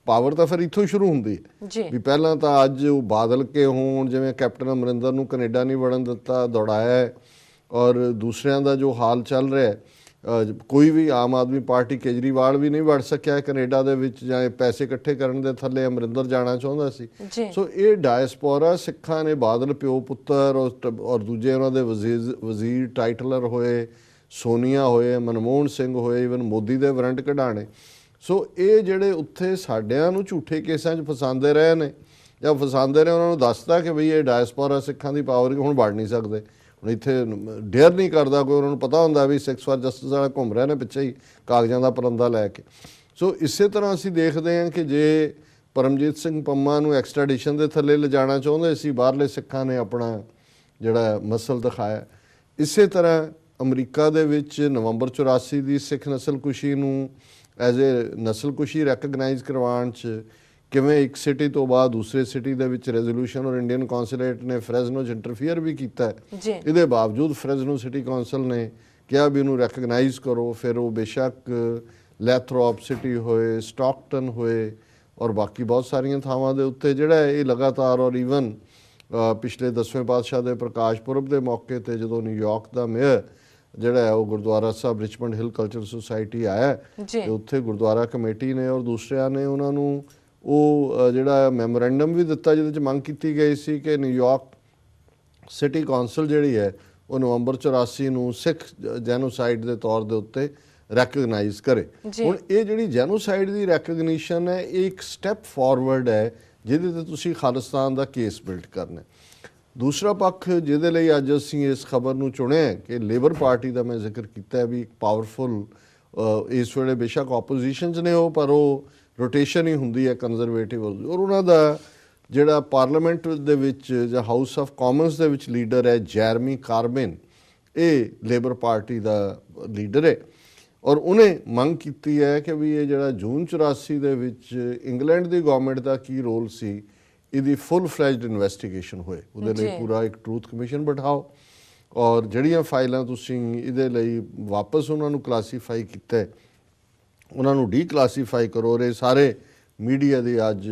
Speaker 2: ਪਾਵਰ ਤਾਂ ਫਿਰ ਇੱਥੋਂ ਸ਼ੁਰੂ ਹੁੰਦੀ ਹੈ ਵੀ ਪਹਿਲਾਂ ਤਾਂ ਅੱਜ ਉਹ ਬਾਦਲ ਕੇ ਹੋਣ, ਜਿਵੇਂ ਕੈਪਟਨ ਅਮਰਿੰਦਰ ਨੂੰ ਕੈਨੇਡਾ ਨਹੀਂ ਵੜਨ ਦਿੱਤਾ, ਦੌੜਾਇਆ, ਔਰ ਦੂਸਰਿਆਂ ਦਾ ਜੋ ਹਾਲ ਚੱਲ ਰਿਹਾ ਕੋਈ ਵੀ ਆਮ ਆਦਮੀ ਪਾਰਟੀ ਕੇਜਰੀਵਾਲ ਵੀ ਨਹੀਂ ਵੜ ਸਕਿਆ ਕੈਨੇਡਾ ਦੇ ਵਿੱਚ, ਜਾਂ ਪੈਸੇ ਇਕੱਠੇ ਕਰਨ ਦੇ ਥੱਲੇ ਅਮਰਿੰਦਰ ਜਾਣਾ ਚਾਹੁੰਦਾ ਸੀ। ਸੋ ਇਹ ਡਾਇਸਪੋਰਾ ਸਿੱਖਾਂ ਨੇ ਬਾਦਲ ਪਿਓ ਪੁੱਤਰ ਔਰ ਦੂਜੇ ਉਹਨਾਂ ਦੇ ਵਜ਼ੀਰ ਟਾਈਟਲਰ ਹੋਏ, ਸੋਨੀਆ ਹੋਏ, ਮਨਮੋਹਨ ਸਿੰਘ ਹੋਏ, ਈਵਨ ਮੋਦੀ ਦੇ ਵਾਰੰਟ ਕਢਾਣੇ। ਸੋ ਇਹ ਜਿਹੜੇ ਉੱਥੇ ਸਾਡਿਆਂ ਨੂੰ ਝੂਠੇ ਕੇਸਾਂ 'ਚ ਫਸਾਉਂਦੇ ਰਹੇ ਨੇ ਜਾਂ ਫਸਾਉਂਦੇ ਨੇ, ਉਹਨਾਂ ਨੂੰ ਦੱਸਦਾ ਕਿ ਬਈ ਇਹ ਡਾਇਸਪੋਰਾ ਸਿੱਖਾਂ ਦੀ ਪਾਵਰ ਹੁਣ ਵੜ ਨਹੀਂ ਸਕਦੇ। ਹੁਣ ਇੱਥੇ ਡੇਅਰ ਨਹੀਂ ਕਰਦਾ ਕੋਈ, ਉਹਨਾਂ ਨੂੰ ਪਤਾ ਹੁੰਦਾ ਵੀ ਸਿਕਸ ਫਾਰ ਜਸਟਿਸ ਵਾਲਾ ਘੁੰਮ ਰਿਹਾ ਨੇ ਪਿੱਛੇ ਹੀ ਕਾਗਜ਼ਾਂ ਦਾ ਪਰੰਦਾ ਲੈ ਕੇ। ਸੋ ਇਸੇ ਤਰ੍ਹਾਂ ਅਸੀਂ ਦੇਖਦੇ ਹਾਂ ਕਿ ਜੇ ਪਰਮਜੀਤ ਸਿੰਘ ਪੰਮਾ ਨੂੰ ਐਕਸਟ੍ਰੈਡੀਸ਼ਨ ਦੇ ਥੱਲੇ ਲਿਜਾਣਾ ਚਾਹੁੰਦੇ ਸੀ, ਬਾਹਰਲੇ ਸਿੱਖਾਂ ਨੇ ਆਪਣਾ ਜਿਹੜਾ ਮਸਲ ਦਿਖਾਇਆ। ਇਸੇ ਤਰ੍ਹਾਂ ਅਮਰੀਕਾ ਦੇ ਵਿੱਚ ਨਵੰਬਰ 84 ਦੀ ਸਿੱਖ ਨਸਲਕੁਸ਼ੀ ਨੂੰ ਐਜ਼ ਏ ਨਸਲਕੁਸ਼ੀ ਰੈਕਗਨਾਈਜ਼ ਕਰਵਾਉਣ 'ਚ ਕਿਵੇਂ ਇੱਕ ਸਿਟੀ ਤੋਂ ਬਾਅਦ ਦੂਸਰੇ ਸਿਟੀ ਦੇ ਵਿੱਚ ਰੈਜ਼ੋਲੂਸ਼ਨ ਔਰ ਇੰਡੀਅਨ ਕੌਂਸੂਲੇਟ ਨੇ ਫਰੈਜ਼ਨੋ 'ਚ ਇੰਟਰਫੀਅਰ ਵੀ ਕੀਤਾ। ਇਹਦੇ ਬਾਵਜੂਦ ਫਰੈਜ਼ਨੋ ਸਿਟੀ ਕੌਂਸਲ ਨੇ ਕਿਹਾ ਵੀ ਇਹਨੂੰ ਰੈਕਗਨਾਈਜ਼ ਕਰੋ। ਫਿਰ ਉਹ ਬੇਸ਼ੱਕ ਲੈਥਰੋਪ ਸਿਟੀ ਹੋਏ, ਸਟਾਕਟਨ ਹੋਏ ਔਰ ਬਾਕੀ ਬਹੁਤ ਸਾਰੀਆਂ ਥਾਵਾਂ ਦੇ ਉੱਤੇ ਜਿਹੜਾ ਇਹ ਲਗਾਤਾਰ, ਔਰ ਈਵਨ ਪਿਛਲੇ 10ਵੇਂ ਪਾਤਸ਼ਾਹ ਦੇ ਪ੍ਰਕਾਸ਼ ਪੁਰਬ ਦੇ ਮੌਕੇ 'ਤੇ ਜਦੋਂ ਨਿਊਯਾਰਕ ਦਾ ਮੇਅਰ ਜਿਹੜਾ ਹੈ ਉਹ ਗੁਰਦੁਆਰਾ ਸਾਹਿਬ ਰਿਚਮੰਡ ਹਿਲ ਕਲਚਰ ਸੁਸਾਇਟੀ ਆਇਆ ਤੇ ਉੱਥੇ ਗੁਰਦੁਆਰਾ ਕਮੇਟੀ ਨੇ ਔਰ ਦੂਸਰਿਆਂ ਨੇ ਉਹਨਾਂ ਨੂੰ ਉਹ ਜਿਹੜਾ ਮੈਮੋਰੈਂਡਮ ਵੀ ਦਿੱਤਾ, ਜਿਹਦੇ 'ਚ ਮੰਗ ਕੀਤੀ ਗਈ ਸੀ ਕਿ ਨਿਊਯਾਰਕ ਸਿਟੀ ਕੌਂਸਲ ਜਿਹੜੀ ਹੈ ਉਹ ਨਵੰਬਰ 84 ਨੂੰ ਸਿੱਖ ਜੈਨੋਸਾਈਡ ਦੇ ਤੌਰ ਦੇ ਉੱਤੇ ਰੈਕਗਨਾਈਜ਼ ਕਰੇ। ਹੁਣ ਇਹ ਜਿਹੜੀ ਜੈਨੋਸਾਈਡ ਦੀ ਰੈਕਗਨੀਸ਼ਨ ਹੈ, ਇਹ ਇੱਕ ਸਟੈਪ ਫਾਰਵਰਡ ਹੈ ਜਿਹਦੇ 'ਤੇ ਤੁਸੀਂ ਖਾਲਿਸਤਾਨ ਦਾ ਕੇਸ ਬਿਲਡ ਕਰਨਾ। ਦੂਸਰਾ ਪੱਖ ਜਿਹਦੇ ਲਈ ਅੱਜ ਅਸੀਂ ਇਸ ਖਬਰ ਨੂੰ ਚੁਣਿਆ ਕਿ ਲੇਬਰ ਪਾਰਟੀ ਦਾ ਮੈਂ ਜ਼ਿਕਰ ਕੀਤਾ ਹੈ ਵੀ ਇੱਕ ਪਾਵਰਫੁਲ, ਇਸ ਵੇਲੇ ਬੇਸ਼ੱਕ ਆਪੋਜੀਸ਼ਨ 'ਚ ਨੇ ਉਹ, ਪਰ ਉਹ ਰੋਟੇਸ਼ਨ ਹੀ ਹੁੰਦੀ ਹੈ ਕੰਜ਼ਰਵੇਟਿਵ, ਔਰ ਉਹਨਾਂ ਦਾ ਜਿਹੜਾ ਪਾਰਲੀਮੈਂਟ ਦੇ ਵਿੱਚ ਜਾਂ ਹਾਊਸ ਆਫ ਕਾਮਨਸ ਦੇ ਵਿੱਚ ਲੀਡਰ ਹੈ ਜੈਰਮੀ ਕਾਰਬਿਨ, ਇਹ ਲੇਬਰ ਪਾਰਟੀ ਦਾ ਲੀਡਰ ਹੈ ਔਰ ਉਹਨੇ ਮੰਗ ਕੀਤੀ ਹੈ ਕਿ ਵੀ ਇਹ ਜਿਹੜਾ ਜੂਨ 84 ਦੇ ਵਿੱਚ ਇੰਗਲੈਂਡ ਦੀ ਗਵਰਨਮੈਂਟ ਦਾ ਕੀ ਰੋਲ ਸੀ, ਇਹਦੀ ਫੁੱਲ ਫਲੈਜਡ ਇਨਵੈਸਟੀਗੇਸ਼ਨ ਹੋਏ। ਉਹਦੇ ਲਈ ਪੂਰਾ ਇੱਕ ਟਰੂਥ ਕਮਿਸ਼ਨ ਬਿਠਾਓ ਔਰ ਜਿਹੜੀਆਂ ਫਾਈਲਾਂ ਤੁਸੀਂ ਇਹਦੇ ਲਈ ਵਾਪਸ ਉਹਨਾਂ ਨੂੰ ਕਲਾਸੀਫਾਈ ਕੀਤਾ ਉਹਨਾਂ ਨੂੰ ਡੀਕਲਾਸੀਫਾਈ ਕਰੋ। ਔਰ ਇਹ ਸਾਰੇ ਮੀਡੀਆ ਦੀ ਅੱਜ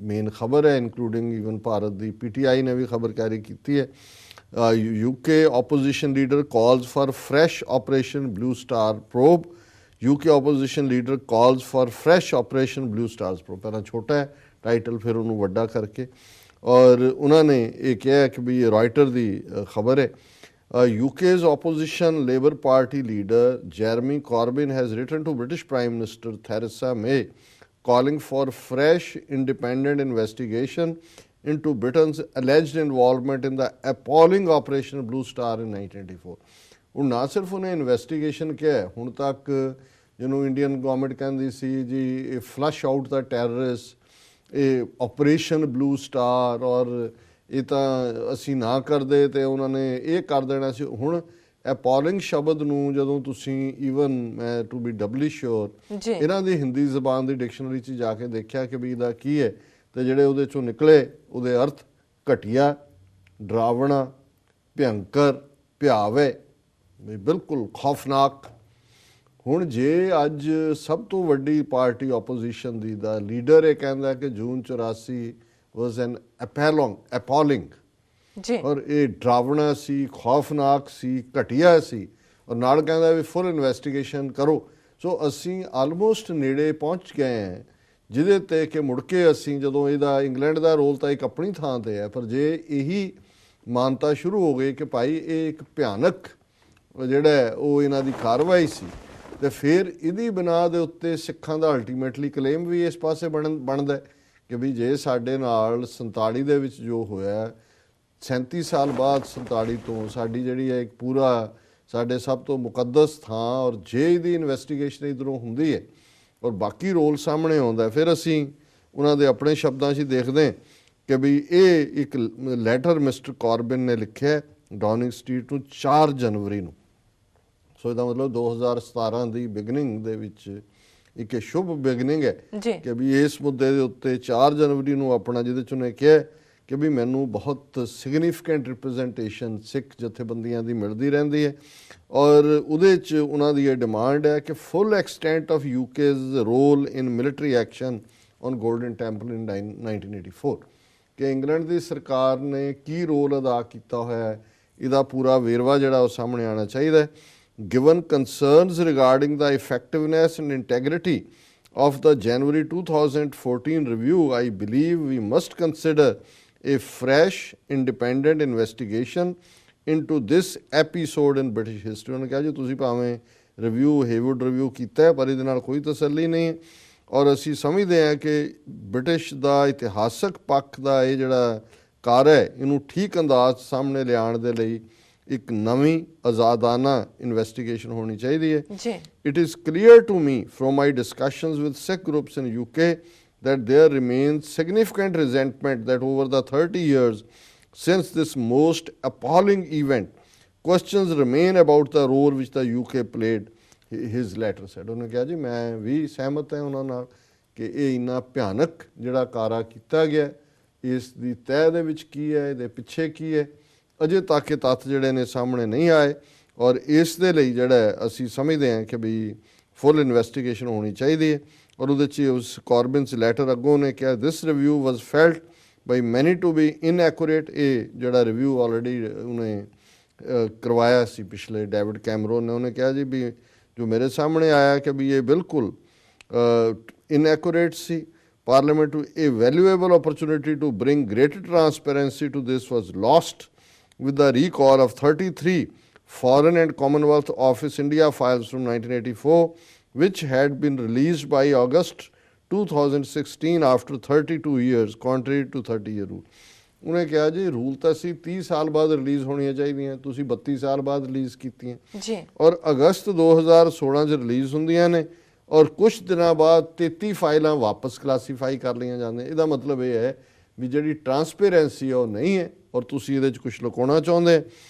Speaker 2: ਮੇਨ ਖਬਰ ਹੈ, ਇਨਕਲੂਡਿੰਗ ਈਵਨ ਭਾਰਤ ਦੀ PTI ਨੇ ਵੀ ਖਬਰ ਕੈਰੀ ਕੀਤੀ ਹੈ। UK opposition leader calls for fresh operation Blue Star probe। UK opposition leader calls for fresh operation Blue Stars probe। ਪਹਿਲਾਂ ਛੋਟਾ ਹੈ ਟਾਈਟਲ, ਫਿਰ ਉਹਨੂੰ ਵੱਡਾ ਕਰਕੇ, ਔਰ ਉਹਨਾਂ ਨੇ ਇਹ ਕਿਹਾ ਕਿ ਵੀ ਇਹ ਰਾਇਟਰ ਦੀ ਖਬਰ ਹੈ। UK's opposition Labour Party leader Jeremy Corbyn has written to British Prime Minister Theresa May calling for fresh independent investigation into Britain's alleged involvement in the appalling Operation Blue Star in 1984। ਹੁਣ ਨਾ ਸਿਰਫ ਉਹਨੇ investigation ਕਿਹਾ, ਹੁਣ ਤੱਕ ਜਿਹਨੂੰ Indian government ਕਹਿੰਦੀ ਸੀ ਜੀ ਇਹ ਫਲਸ਼ ਆਊਟ ਦਾ ਟੈਰਰਿਸਟ, ਇਹ ਆਪਰੇਸ਼ਨ ਬਲੂ ਸਟਾਰ, ਔਰ ਇਹ ਤਾਂ ਅਸੀਂ ਨਾ ਕਰਦੇ ਤੇ ਉਹਨਾਂ ਨੇ ਇਹ ਕਰ ਦੇਣਾ ਸੀ। ਹੁਣ ਐਪੋਲਿੰਗ ਸ਼ਬਦ ਨੂੰ ਜਦੋਂ ਤੁਸੀਂ ਈਵਨ ਮੈਂ ਟੂ ਬੀ ਡਬਲੀ ਸ਼ੋਰ ਇਹਨਾਂ ਦੀ ਹਿੰਦੀ ਜ਼ਬਾਨ ਦੀ ਡਿਕਸ਼ਨਰੀ 'ਚ ਜਾ ਕੇ ਦੇਖਿਆ ਕਿ ਵੀ ਇਹਦਾ ਕੀ ਹੈ, ਤੇ ਜਿਹੜੇ ਉਹਦੇ 'ਚੋਂ ਨਿਕਲੇ ਉਹਦੇ ਅਰਥ ਘਟੀਆ, ਡਰਾਵਣਾ, ਭਿਅੰਕਰ, ਭਿਆਵੇ, ਬਿਲਕੁਲ ਖੌਫਨਾਕ। ਹੁਣ ਜੇ ਅੱਜ ਸਭ ਤੋਂ ਵੱਡੀ ਪਾਰਟੀ ਆਪੋਜੀਸ਼ਨ ਦੀ ਦਾ ਲੀਡਰ ਇਹ ਕਹਿੰਦਾ ਕਿ ਜੂਨ 84 ਵਾਜ਼ ਐਨ ਐਪੋਲਿੰਗ, ਔਰ ਇਹ ਡਰਾਵਣਾ ਸੀ, ਖੌਫਨਾਕ ਸੀ, ਘਟੀਆ ਸੀ, ਔਰ ਨਾਲ ਕਹਿੰਦਾ ਵੀ ਫੁੱਲ ਇਨਵੈਸਟੀਗੇਸ਼ਨ ਕਰੋ। ਸੋ ਅਸੀਂ ਆਲਮੋਸਟ ਨੇੜੇ ਪਹੁੰਚ ਗਏ ਹਾਂ ਜਿਹਦੇ 'ਤੇ ਕਿ ਮੁੜ ਕੇ ਅਸੀਂ ਜਦੋਂ ਇਹਦਾ ਇੰਗਲੈਂਡ ਦਾ ਰੋਲ ਤਾਂ ਇੱਕ ਆਪਣੀ ਥਾਂ 'ਤੇ ਹੈ, ਪਰ ਜੇ ਇਹੀ ਮਾਨਤਾ ਸ਼ੁਰੂ ਹੋ ਗਈ ਕਿ ਭਾਈ ਇਹ ਇੱਕ ਭਿਆਨਕ ਜਿਹੜਾ ਉਹ ਇਹਨਾਂ ਦੀ ਕਾਰਵਾਈ ਸੀ, ਤੇ ਫਿਰ ਇਹਦੀ ਬਿਨਾਂ ਦੇ ਉੱਤੇ ਸਿੱਖਾਂ ਦਾ ਅਲਟੀਮੇਟਲੀ ਕਲੇਮ ਵੀ ਇਸ ਪਾਸੇ ਬਣਦਾ ਕਿ ਵੀ ਜੇ ਸਾਡੇ ਨਾਲ 47 ਦੇ ਵਿੱਚ ਜੋ ਹੋਇਆ, 37 ਸਾਲ ਬਾਅਦ 47 ਤੋਂ ਸਾਡੀ ਜਿਹੜੀ ਹੈ ਇੱਕ ਪੂਰਾ ਸਾਡੇ ਸਭ ਤੋਂ ਮੁਕੱਦਸ ਥਾਂ, ਔਰ ਜੇ ਇਹਦੀ ਇਨਵੈਸਟੀਗੇਸ਼ਨ ਇੱਧਰੋਂ ਹੁੰਦੀ ਹੈ ਔਰ ਬਾਕੀ ਰੋਲ ਸਾਹਮਣੇ ਆਉਂਦਾ, ਫਿਰ ਅਸੀਂ ਉਹਨਾਂ ਦੇ ਆਪਣੇ ਸ਼ਬਦਾਂ 'ਚ ਦੇਖਦੇ ਕਿ ਵੀ ਇਹ ਇੱਕ ਲੈਟਰ ਮਿਸਟਰ ਕਾਰਬਿਨ ਨੇ ਲਿਖਿਆ ਡਾਊਨਿੰਗ ਸਟਰੀਟ ਨੂੰ 4 ਜਨਵਰੀ ਨੂੰ। ਸੋ ਇਹਦਾ ਮਤਲਬ 2017 ਦੀ ਬਿਗਨਿੰਗ ਦੇ ਵਿੱਚ ਇੱਕ ਸ਼ੁਭ ਬਿਗਨਿੰਗ ਹੈ ਕਿ ਵੀ ਇਸ ਮੁੱਦੇ ਦੇ ਉੱਤੇ 4 ਜਨਵਰੀ ਨੂੰ ਆਪਣਾ, ਜਿਹਦੇ 'ਚ ਉਹਨੇ ਕਿਹਾ ਕਿ ਵੀ ਮੈਨੂੰ ਬਹੁਤ ਸਿਗਨੀਫਿਕੈਂਟ ਰਿਪਰੈਜ਼ੈਂਟੇਸ਼ਨ ਸਿੱਖ ਜਥੇਬੰਦੀਆਂ ਦੀ ਮਿਲਦੀ ਰਹਿੰਦੀ ਹੈ, ਔਰ ਉਹਦੇ 'ਚ ਉਹਨਾਂ ਦੀ ਇਹ ਡਿਮਾਂਡ ਹੈ ਕਿ full extent of UK's role in military action on Golden Temple in 1984, ਕਿ ਇੰਗਲੈਂਡ ਦੀ ਸਰਕਾਰ ਨੇ ਕੀ ਰੋਲ ਅਦਾ ਕੀਤਾ ਹੋਇਆ ਹੈ, ਇਹਦਾ ਪੂਰਾ ਵੇਰਵਾ ਜਿਹੜਾ ਉਹ ਸਾਹਮਣੇ ਆਉਣਾ ਚਾਹੀਦਾ ਹੈ। given concerns regarding the effectiveness and integrity of the January 2014 review, I believe we must consider a fresh independent investigation into this episode in British history। ਉਹਨੇ ਕਿਹਾ ਜੀ ਤੁਸੀਂ ਭਾਵੇਂ ਰਿਵਿਊ ਹੇਵੁਡ ਰਿਵਿਊ ਕੀਤਾ ਪਰ ਇਹਦੇ ਨਾਲ ਕੋਈ ਤਸੱਲੀ ਨਹੀਂ ਹੈ ਔਰ ਅਸੀਂ ਸਮਝਦੇ ਹਾਂ ਕਿ ਬ੍ਰਿਟਿਸ਼ ਦਾ ਇਤਿਹਾਸਕ ਪੱਖ ਦਾ ਇਹ ਜਿਹੜਾ ਕਾਰਜ ਹੈ ਇਹਨੂੰ ਠੀਕ ਅੰਦਾਜ਼ ਸਾਹਮਣੇ ਲਿਆਉਣ ਦੇ ਲਈ ਇੱਕ ਨਵੀਂ ਆਜ਼ਾਦਾਨਾ ਇਨਵੈਸਟੀਗੇਸ਼ਨ ਹੋਣੀ ਚਾਹੀਦੀ ਹੈ। It is clear to me from my discussions with Sikh groups in UK that there remains significant resentment that over the 30 years since this most appalling event, questions remain about the role which the UK played, his letter said। ਉਹਨੇ ਕਿਹਾ ਜੀ ਮੈਂ ਵੀ ਸਹਿਮਤ ਹਾਂ ਉਹਨਾਂ ਨਾਲ ਕਿ ਇਹ ਇੰਨਾ ਭਿਆਨਕ ਜਿਹੜਾ ਕਾਰਾ ਕੀਤਾ ਗਿਆ ਇਸ ਦੀ ਤਹਿ ਦੇ ਵਿੱਚ ਕੀ ਹੈ, ਇਹਦੇ ਪਿੱਛੇ ਕੀ ਹੈ, ਅਜੇ ਤੱਕ ਇਹ ਤੱਥ ਜਿਹੜੇ ਨੇ ਸਾਹਮਣੇ ਨਹੀਂ ਆਏ ਔਰ ਇਸ ਦੇ ਲਈ ਜਿਹੜਾ ਅਸੀਂ ਸਮਝਦੇ ਹਾਂ ਕਿ ਵੀ ਫੁੱਲ ਇਨਵੈਸਟੀਗੇਸ਼ਨ ਹੋਣੀ ਚਾਹੀਦੀ ਹੈ। ਔਰ ਉਹਦੇ 'ਚ ਉਸ ਕਾਰਬਿਨਸ ਲੈਟਰ ਅੱਗੋਂ ਨੇ ਕਿਹਾ ਦਿਸ ਰਿਵਿਊ ਵਾਜ਼ ਫੈਲਟ ਬਾਈ ਮੈਨੀ ਟੂ ਬੀ ਇਨਐਕੂਰੇਟ। ਇਹ ਜਿਹੜਾ ਰਿਵਿਊ ਆਲਰੇਡੀ ਉਹਨੇ ਕਰਵਾਇਆ ਸੀ ਪਿਛਲੇ ਡੇਵਿਡ ਕੈਮਰੋਨ ਨੇ, ਉਹਨੇ ਕਿਹਾ ਜੀ ਵੀ ਜੋ ਮੇਰੇ ਸਾਹਮਣੇ ਆਇਆ ਕਿ ਵੀ ਇਹ ਬਿਲਕੁਲ ਇਨਐਕੂਰੇਟ ਸੀ। Parliament, a valuable opportunity to bring greater transparency to this was lost with the recall of 33 Foreign and Commonwealth Office India files from 1984, which had been released by August 2016 after 32 years, contrary to 30-year rule। ਉਹਨੇ ਕਿਹਾ ਜੀ rule ਤਾਂ ਸੀ 30 ਸਾਲ ਬਾਅਦ release ਹੋਣੀਆਂ ਚਾਹੀਦੀਆਂ, ਤੁਸੀਂ 32 ਸਾਲ ਬਾਅਦ ਰਿਲੀਜ਼ ਕੀਤੀਆਂ ਜੀ ਔਰ ਅਗਸਤ 2016 'ਚ ਰਿਲੀਜ਼ ਹੁੰਦੀਆਂ ਨੇ ਔਰ ਕੁਛ ਦਿਨਾਂ ਬਾਅਦ 33 ਫਾਈਲਾਂ ਵਾਪਸ ਕਲਾਸੀਫਾਈ ਕਰ ਲਈਆਂ ਜਾਂਦੀਆਂ। ਇਹਦਾ ਮਤਲਬ ਇਹ ਹੈ ਵੀ ਜਿਹੜੀ ਟਰਾਂਸਪੇਰੈਂਸੀ ਉਹ ਨਹੀਂ ਹੈ ਔਰ ਤੁਸੀਂ ਇਹਦੇ 'ਚ ਕੁਛ ਲੁਕਾਉਣਾ ਚਾਹੁੰਦੇ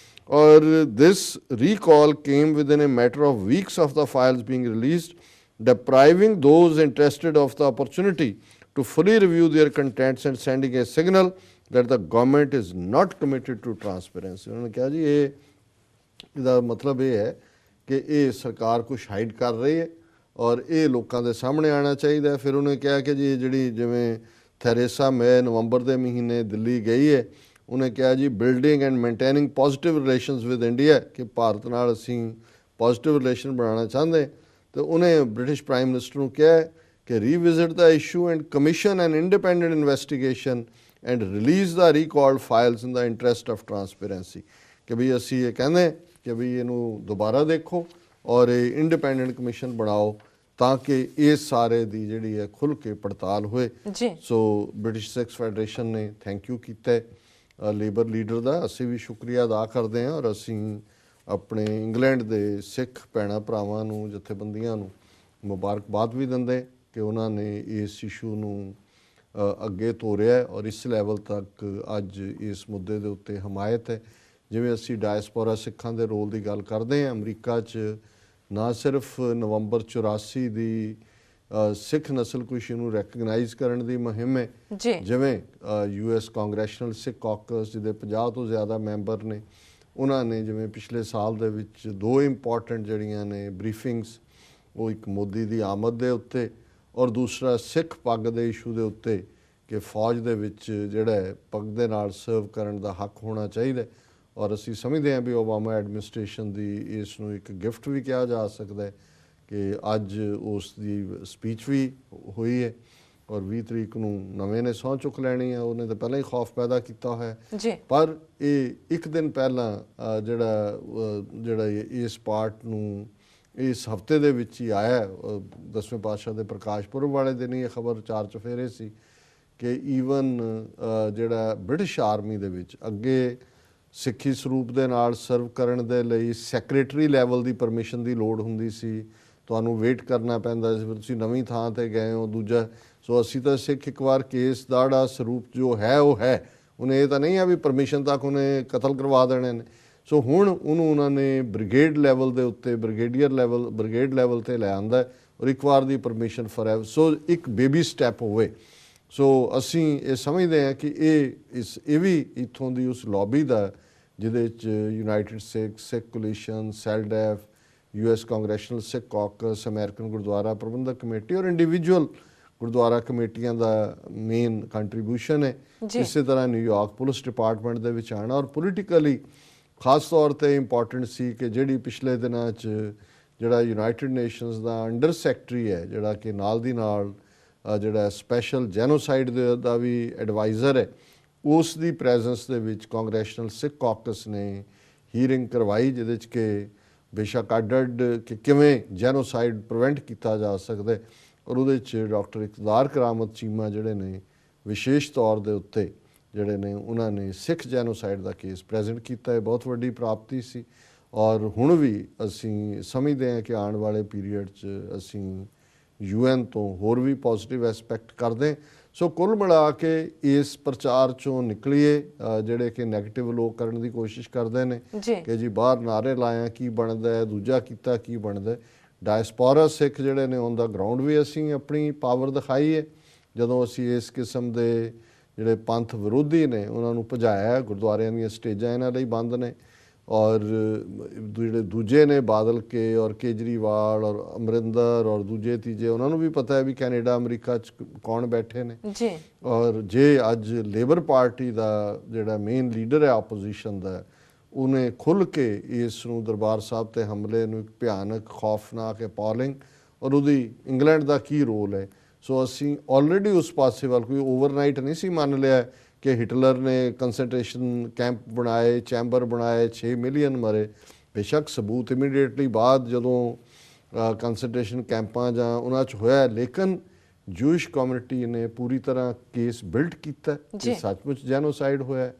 Speaker 2: ਔਰ this recall came within a matter of weeks of the files being released depriving those interested of the opportunity to fully review their contents and sending a signal that the government is not committed to transparency। ਉਹਨਾਂ ਨੇ ਕਿਹਾ ਜੀ ਇਹਦਾ ਮਤਲਬ ਇਹ ਹੈ ਕਿ ਇਹ ਸਰਕਾਰ ਕੁਛ ਹਾਈਡ ਕਰ ਰਹੀ ਹੈ ਔਰ ਇਹ ਲੋਕਾਂ ਦੇ ਸਾਹਮਣੇ ਆਉਣਾ ਚਾਹੀਦਾ। ਫਿਰ ਉਹਨੇ ਕਿਹਾ ਕਿ ਜੀ ਜਿਹੜੀ ਜਿਵੇਂ ਥੈਰੇਸਾ ਮੇ ਨਵੰਬਰ ਦੇ ਮਹੀਨੇ ਦਿੱਲੀ ਗਈ ਹੈ, ਉਹਨੇ ਕਿਹਾ ਜੀ building and maintaining positive relations with India ਕਿ ਭਾਰਤ ਨਾਲ ਅਸੀਂ ਪੋਜ਼ਿਟਿਵ ਰਿਲੇਸ਼ਨ ਬਣਾਉਣਾ ਚਾਹੁੰਦੇ। ਤੇ ਉਹਨੇ ਬ੍ਰਿਟਿਸ਼ ਪ੍ਰਾਈਮ ਮਿਨਿਸਟਰ ਨੂੰ ਕਿਹਾ ਕਿ revisit the issue and commission an independent investigation and release the recalled files in the interest of transparency ਕਿ ਵੀ ਅਸੀਂ ਇਹ ਕਹਿੰਦੇ ਕਿ ਵੀ ਇਹਨੂੰ ਦੁਬਾਰਾ ਦੇਖੋ ਔਰ ਇਹ ਇੰਡੀਪੈਂਡੈਂਟ ਕਮਿਸ਼ਨ ਬਣਾਓ ਤਾਂ ਕਿ ਇਸ ਸਾਰੇ ਦੀ ਜਿਹੜੀ ਹੈ ਖੁੱਲ੍ਹ ਕੇ ਪੜਤਾਲ ਹੋਏ। ਸੋ ਬ੍ਰਿਟਿਸ਼ ਸਿੱਖ ਫੈਡਰੇਸ਼ਨ ਨੇ ਥੈਂਕ ਯੂ ਕੀਤਾ ਲੇਬਰ ਲੀਡਰ ਦਾ, ਅਸੀਂ ਵੀ ਸ਼ੁਕਰੀਆ ਅਦਾ ਕਰਦੇ ਹਾਂ ਔਰ ਅਸੀਂ ਆਪਣੇ ਇੰਗਲੈਂਡ ਦੇ ਸਿੱਖ ਭੈਣਾਂ ਭਰਾਵਾਂ ਨੂੰ ਜਥੇਬੰਦੀਆਂ ਨੂੰ ਮੁਬਾਰਕਬਾਦ ਵੀ ਦਿੰਦੇ ਕਿ ਉਹਨਾਂ ਨੇ ਇਸ ਇਸ਼ੂ ਨੂੰ ਅੱਗੇ ਤੋਰਿਆ ਔਰ ਇਸ ਲੈਵਲ ਤੱਕ ਅੱਜ ਇਸ ਮੁੱਦੇ ਦੇ ਉੱਤੇ ਹਮਾਇਤ ਹੈ। ਜਿਵੇਂ ਅਸੀਂ ਡਾਇਸਪੋਰਾ ਸਿੱਖਾਂ ਦੇ ਰੋਲ ਦੀ ਗੱਲ ਕਰਦੇ ਹਾਂ, ਅਮਰੀਕਾ 'ਚ ਨਾ ਸਿਰਫ ਨਵੰਬਰ 84 ਦੀ ਸਿੱਖ ਨਸਲਕੁਸ਼ੀ ਨੂੰ ਰੈਕਗਨਾਈਜ਼ ਕਰਨ ਦੀ ਮੁਹਿੰਮ ਹੈ, ਜਿਵੇਂ US ਕਾਂਗਰੈਸ਼ਨਲ ਸਿੱਖ ਕਾਕਸ ਜਿਹਦੇ 50 ਤੋਂ ਜ਼ਿਆਦਾ ਮੈਂਬਰ ਨੇ, ਉਹਨਾਂ ਨੇ ਜਿਵੇਂ ਪਿਛਲੇ ਸਾਲ ਦੇ ਵਿੱਚ 2 ਇੰਪੋਰਟੈਂਟ ਜਿਹੜੀਆਂ ਨੇ ਬਰੀਫਿੰਗਸ, ਉਹ ਇੱਕ ਮੋਦੀ ਦੀ ਆਮਦ ਦੇ ਉੱਤੇ ਔਰ ਦੂਸਰਾ ਸਿੱਖ ਪੱਗ ਦੇ ਇਸ਼ੂ ਦੇ ਉੱਤੇ ਕਿ ਫੌਜ ਦੇ ਵਿੱਚ ਜਿਹੜਾ ਪੱਗ ਦੇ ਨਾਲ ਸਰਵ ਕਰਨ ਦਾ ਹੱਕ ਹੋਣਾ ਚਾਹੀਦਾ ਔਰ ਅਸੀਂ ਸਮਝਦੇ ਹਾਂ ਵੀ ਓਬਾਮਾ ਐਡਮਿਨਿਸਟ੍ਰੇਸ਼ਨ ਦੀ ਇਸ ਨੂੰ ਇੱਕ ਗਿਫਟ ਵੀ ਕਿਹਾ ਜਾ ਸਕਦਾ ਕਿ ਅੱਜ ਉਸ ਦੀ ਸਪੀਚ ਵੀ ਹੋਈ ਹੈ ਔਰ 20 ਤਰੀਕ ਨੂੰ ਨਵੇਂ ਨੇ ਸਹੁੰ ਚੁੱਕ ਲੈਣੀ ਹੈ। ਉਹਨੇ ਤਾਂ ਪਹਿਲਾਂ ਹੀ ਖੌਫ ਪੈਦਾ ਕੀਤਾ ਹੋਇਆ ਪਰ ਇਹ ਇੱਕ ਦਿਨ ਪਹਿਲਾਂ ਜਿਹੜਾ ਇਸ ਪਾਰਟ ਨੂੰ ਇਸ ਹਫ਼ਤੇ ਦੇ ਵਿੱਚ ਹੀ ਆਇਆ, 10ਵੇਂ ਪਾਤਸ਼ਾਹ ਦੇ ਪ੍ਰਕਾਸ਼ ਪੁਰਬ ਵਾਲੇ ਦਿਨ ਹੀ ਇਹ ਖਬਰ 4 ਚੁਫੇਰੇ ਸੀ ਕਿ ਈਵਨ ਜਿਹੜਾ ਬ੍ਰਿਟਿਸ਼ ਆਰਮੀ ਦੇ ਵਿੱਚ ਅੱਗੇ ਸਿੱਖੀ ਸਰੂਪ ਦੇ ਨਾਲ ਸਰਵ ਕਰਨ ਦੇ ਲਈ ਸੈਕਟਰੀ ਲੈਵਲ ਦੀ ਪਰਮਿਸ਼ਨ ਦੀ ਲੋੜ ਹੁੰਦੀ ਸੀ, ਤੁਹਾਨੂੰ ਵੇਟ ਕਰਨਾ ਪੈਂਦਾ ਸੀ, ਫਿਰ ਤੁਸੀਂ ਨਵੀਂ ਥਾਂ 'ਤੇ ਗਏ ਹੋ। ਦੂਜਾ ਸੋ ਅਸੀਂ ਤਾਂ ਸਿੱਖ ਇੱਕ ਵਾਰ ਕੇਸ ਦਾ ਜਿਹੜਾ ਸਰੂਪ ਜੋ ਹੈ ਉਹ ਹੈ, ਉਹਨੇ ਇਹ ਤਾਂ ਨਹੀਂ ਹੈ ਵੀ ਪਰਮਿਸ਼ਨ ਤੱਕ ਉਹਨੇ ਕਤਲ ਕਰਵਾ ਦੇਣੇ ਨੇ। ਸੋ ਹੁਣ ਉਹਨੂੰ ਉਹਨਾਂ ਨੇ ਬ੍ਰਿਗੇਡ ਲੈਵਲ ਦੇ ਉੱਤੇ ਬ੍ਰਿਗੇਡ ਲੈਵਲ 'ਤੇ ਲੈ ਆਂਦਾ ਔਰ ਇੱਕ ਵਾਰ ਦੀ ਪਰਮਿਸ਼ਨ ਫॉर ਐਵਰ, ਸੋ ਇੱਕ ਬੇਬੀ ਸਟੈਪ ਹੋਵੇ। ਸੋ ਅਸੀਂ ਇਹ ਸਮਝਦੇ ਹਾਂ ਕਿ ਇਹ ਵੀ ਇੱਥੋਂ ਦੀ ਉਸ ਲੌਬੀ ਦਾ ਜਿਹਦੇ 'ਚ ਯੂਨਾਈਟਿਡ ਸਿੱਖ ਕੋਲੀਸ਼ਨ, ਸੈਲਡੈਫ, US ਕਾਂਗਰੈਸ਼ਨਲ ਸਿੱਖ ਕਾਕਸ, ਅਮਰੀਕਨ ਗੁਰਦੁਆਰਾ ਪ੍ਰਬੰਧਕ ਕਮੇਟੀ ਔਰ ਇੰਡੀਵਿਜੂਅਲ ਗੁਰਦੁਆਰਾ ਕਮੇਟੀਆਂ ਦਾ ਮੇਨ ਕੰਟਰੀਬਿਊਸ਼ਨ ਹੈ। ਇਸੇ ਤਰ੍ਹਾਂ ਨਿਊਯਾਰਕ ਪੁਲਿਸ ਡਿਪਾਰਟਮੈਂਟ ਦੇ ਵਿੱਚ ਆਉਣਾ ਔਰ ਪੋਲੀਟੀਕਲੀ ਖਾਸ ਤੌਰ ਤੇ ਇੰਪੋਰਟੈਂਟ ਸੀ ਕਿ ਜਿਹੜੀ ਪਿਛਲੇ ਦਿਨਾਂ 'ਚ ਜਿਹੜਾ ਯੂਨਾਈਟਿਡ ਨੇਸ਼ਨਸ ਦਾ ਅੰਡਰ ਸੈਕਟਰੀ ਹੈ, ਜਿਹੜਾ ਕਿ ਨਾਲ ਦੀ ਨਾਲ ਜਿਹੜਾ ਸਪੈਸ਼ਲ ਜੈਨੋਸਾਈਡ ਦਾ ਵੀ ਐਡਵਾਈਜ਼ਰ ਹੈ, ਉਸ ਦੀ ਪ੍ਰੈਜ਼ੈਂਸ ਦੇ ਵਿੱਚ ਕਾਂਗਰੈਸ਼ਨਲ ਸਿੱਖ ਕਾਕਸ ਨੇ ਹੀਅਰਿੰਗ ਕਰਵਾਈ, ਜਿਹਦੇ 'ਚ ਕਿ ਬੇਸ਼ੱਕ ਅੱਡ ਕਿ ਕਿਵੇਂ ਜੈਨੋਸਾਈਡ ਪ੍ਰੀਵੈਂਟ ਕੀਤਾ ਜਾ ਸਕਦਾ, ਔਰ ਉਹਦੇ 'ਚ ਡਾਕਟਰ ਇਕਤਦਾਰ ਕਰਾਮਤ ਚੀਮਾ ਜਿਹੜੇ ਨੇ ਵਿਸ਼ੇਸ਼ ਤੌਰ ਦੇ ਉੱਤੇ ਜਿਹੜੇ ਨੇ ਉਹਨਾਂ ਨੇ ਸਿੱਖ ਜੈਨੋਸਾਈਡ ਦਾ ਕੇਸ ਪ੍ਰੈਜ਼ੈਂਟ ਕੀਤਾ। ਇਹ ਬਹੁਤ ਵੱਡੀ ਪ੍ਰਾਪਤੀ ਸੀ, ਔਰ ਹੁਣ ਵੀ ਅਸੀਂ ਸਮਝਦੇ ਹਾਂ ਕਿ ਆਉਣ ਵਾਲੇ ਪੀਰੀਅਡ 'ਚ ਅਸੀਂ UN ਤੋਂ ਹੋਰ ਵੀ ਪੋਜ਼ਿਟਿਵ ਐਸਪੈਕਟ ਕਰਦੇ। ਸੋ ਕੁੱਲ ਮਿਲਾ ਕੇ ਇਸ ਪ੍ਰਚਾਰ 'ਚੋਂ ਨਿਕਲੀਏ, ਜਿਹੜੇ ਕਿ ਨੈਗੇਟਿਵ ਲੋਕ ਕਰਨ ਦੀ ਕੋਸ਼ਿਸ਼ ਕਰਦੇ ਨੇ ਕਿ ਜੀ ਬਾਹਰ ਨਾਅਰੇ ਲਾਇਆ ਕੀ ਬਣਦਾ ਹੈ, ਦੂਜਾ ਕੀਤਾ ਕੀ ਬਣਦਾ। ਡਾਇਸਪੋਰਾ ਸਿੱਖ ਜਿਹੜੇ ਨੇ ਔਨ ਦਾ ਗਰਾਊਂਡ ਵੀ ਅਸੀਂ ਆਪਣੀ ਪਾਵਰ ਦਿਖਾਈ ਹੈ, ਜਦੋਂ ਅਸੀਂ ਇਸ ਕਿਸਮ ਦੇ ਜਿਹੜੇ ਪੰਥ ਵਿਰੋਧੀ ਨੇ ਉਹਨਾਂ ਨੂੰ ਭਜਾਇਆ। ਗੁਰਦੁਆਰਿਆਂ ਦੀਆਂ ਸਟੇਜਾਂ ਇਹਨਾਂ ਲਈ ਬੰਦ ਨੇ, ਔਰ ਜਿਹੜੇ ਦੂਜੇ ਨੇ ਬਾਦਲ ਕੇ ਔਰ ਕੇਜਰੀਵਾਲ ਔਰ ਅਮਰਿੰਦਰ ਔਰ ਦੂਜੇ ਤੀਜੇ, ਉਹਨਾਂ ਨੂੰ ਵੀ ਪਤਾ ਹੈ ਵੀ ਕੈਨੇਡਾ ਅਮਰੀਕਾ 'ਚ ਕੌਣ ਬੈਠੇ ਨੇ ਜੀ। ਔਰ ਜੇ ਅੱਜ ਲੇਬਰ ਪਾਰਟੀ ਦਾ ਜਿਹੜਾ ਮੇਨ ਲੀਡਰ ਹੈ ਆਪੋਜੀਸ਼ਨ ਦਾ, ਉਹਨੇ ਖੁੱਲ੍ਹ ਕੇ ਇਸ ਨੂੰ ਦਰਬਾਰ ਸਾਹਿਬ 'ਤੇ ਹਮਲੇ ਨੂੰ ਇੱਕ ਭਿਆਨਕ ਖੌਫਨਾਕ ਅਪਾਲਿੰਗ, ਔਰ ਉਹਦੀ ਇੰਗਲੈਂਡ ਦਾ ਕੀ ਰੋਲ ਹੈ। ਸੋ ਅਸੀਂ ਆਲਰੇਡੀ ਉਸ ਪਾਸੇ ਵੱਲ ਕੋਈ ਓਵਰਨਾਈਟ ਨਹੀਂ ਸੀ ਮੰਨ ਲਿਆ ਕਿ ਹਿਟਲਰ ਨੇ ਕੰਸਨਟ੍ਰੇਸ਼ਨ ਕੈਂਪ ਬਣਾਏ, ਚੈਂਬਰ ਬਣਾਏ, 6 ਮਿਲੀਅਨ ਮਰੇ। ਬੇਸ਼ੱਕ ਸਬੂਤ ਇਮੀਡੀਏਟਲੀ ਬਾਅਦ ਜਦੋਂ ਕੰਸਨਟ੍ਰੇਸ਼ਨ ਕੈਂਪਾਂ ਜਾਂ ਉਹਨਾਂ 'ਚ ਹੋਇਆ, ਲੇਕਿਨ ਜੂਇਸ਼ ਕਮਿਊਨਿਟੀ ਨੇ ਪੂਰੀ ਤਰ੍ਹਾਂ ਕੇਸ ਬਿਲਡ ਕੀਤਾ ਕਿ ਸੱਚਮੁੱਚ ਜੈਨੋਸਾਈਡ ਹੋਇਆ।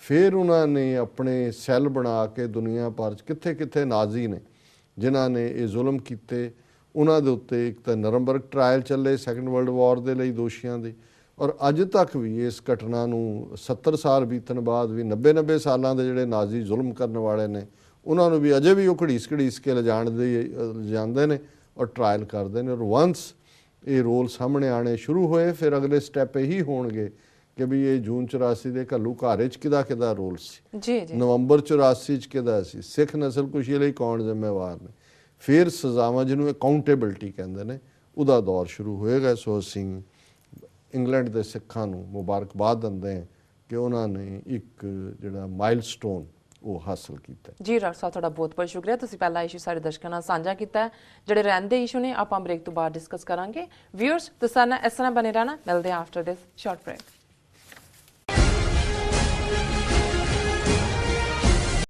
Speaker 2: ਫਿਰ ਉਹਨਾਂ ਨੇ ਆਪਣੇ ਸੈੱਲ ਬਣਾ ਕੇ ਦੁਨੀਆ ਭਰ 'ਚ ਕਿੱਥੇ ਕਿੱਥੇ ਨਾਜ਼ੀ ਨੇ ਜਿਨ੍ਹਾਂ ਨੇ ਇਹ ਜ਼ੁਲਮ ਕੀਤੇ, ਉਹਨਾਂ ਦੇ ਉੱਤੇ ਇੱਕ ਤਾਂ ਨਰਮਬਰਗ ਟਰਾਇਲ ਚੱਲੇ ਸੈਕੰਡ ਵਰਲਡ ਵਾਰ ਦੇ ਲਈ ਦੋਸ਼ੀਆਂ ਦੇ, ਔਰ ਅੱਜ ਤੱਕ ਵੀ ਇਸ ਘਟਨਾ ਨੂੰ 70 ਸਾਲ ਬੀਤਣ ਬਾਅਦ ਵੀ 90 ਸਾਲਾਂ ਦੇ ਜਿਹੜੇ ਨਾਜ਼ੀ ਜ਼ੁਲਮ ਕਰਨ ਵਾਲੇ ਨੇ, ਉਹਨਾਂ ਨੂੰ ਵੀ ਅਜੇ ਵੀ ਉਹ ਘੜੀਸ ਕੇ ਲਿਜਾਂਦੇ ਨੇ ਔਰ ਟਰਾਇਲ ਕਰਦੇ ਨੇ। ਔਰ ਵੰਸ ਇਹ ਰੋਲ ਸਾਹਮਣੇ ਆਣੇ ਸ਼ੁਰੂ ਹੋਏ, ਫਿਰ ਅਗਲੇ ਸਟੈਪ ਇਹੀ ਹੋਣਗੇ ਕਿ ਵੀ ਇਹ ਜੂਨ 84 ਦੇ ਘੱਲੂ ਘਾਰੇ 'ਚ ਕਿਹਦਾ ਰੋਲ ਸੀ ਜੀ, ਨਵੰਬਰ 84 'ਚ ਕਿਹਦਾ ਸੀ, ਸਿੱਖ ਨਸਲਕੁਸ਼ੀ ਲਈ ਕੌਣ ਜ਼ਿੰਮੇਵਾਰ ਨੇ, ਫਿਰ ਸਜ਼ਾਵਾਂ ਜਿਹਨੂੰ ਅਕਾਊਂਟੇਬਿਲਟੀ ਕਹਿੰਦੇ ਨੇ, ਉਹਦਾ ਦੌਰ ਸ਼ੁਰੂ ਹੋਏਗਾ। ਸੋ ਅਸੀਂ ਇੰਗਲੈਂਡ ਦੇ ਸਿੱਖਾਂ ਨੂੰ ਮੁਬਾਰਕਬਾਦ ਦਿੰਦੇ ਹਾਂ ਕਿ ਉਹਨਾਂ ਨੇ ਇੱਕ ਜਿਹੜਾ ਮਾਈਲਸਟੋਨ ਉਹ ਹਾਸਲ ਕੀਤਾ
Speaker 1: ਜੀ। ਡਾਕਟਰ ਸਾਹਿਬ ਤੁਹਾਡਾ ਬਹੁਤ ਬਹੁਤ ਸ਼ੁਕਰੀਆ, ਤੁਸੀਂ ਪਹਿਲਾ ਇਸ਼ੂ ਸਾਰੇ ਦਰਸ਼ਕਾਂ ਨਾਲ ਸਾਂਝਾ ਕੀਤਾ। ਜਿਹੜੇ ਰਹਿੰਦੇ ਇਸ਼ੂ ਨੇ ਆਪਾਂ ਬ੍ਰੇਕ ਤੋਂ ਬਾਅਦ ਡਿਸਕਸ ਕਰਾਂਗੇ। ਵਿਊਅਰਸ ਤੁਸੀਂ ਇਸ ਤਰ੍ਹਾਂ ਬਣੇ ਰਹਿਣਾ, ਮਿਲਦੇ ਹਾਂ ਆਫਟਰ ਦਿਸ ਸ਼ਾਰਟ ਬ੍ਰੇਕ।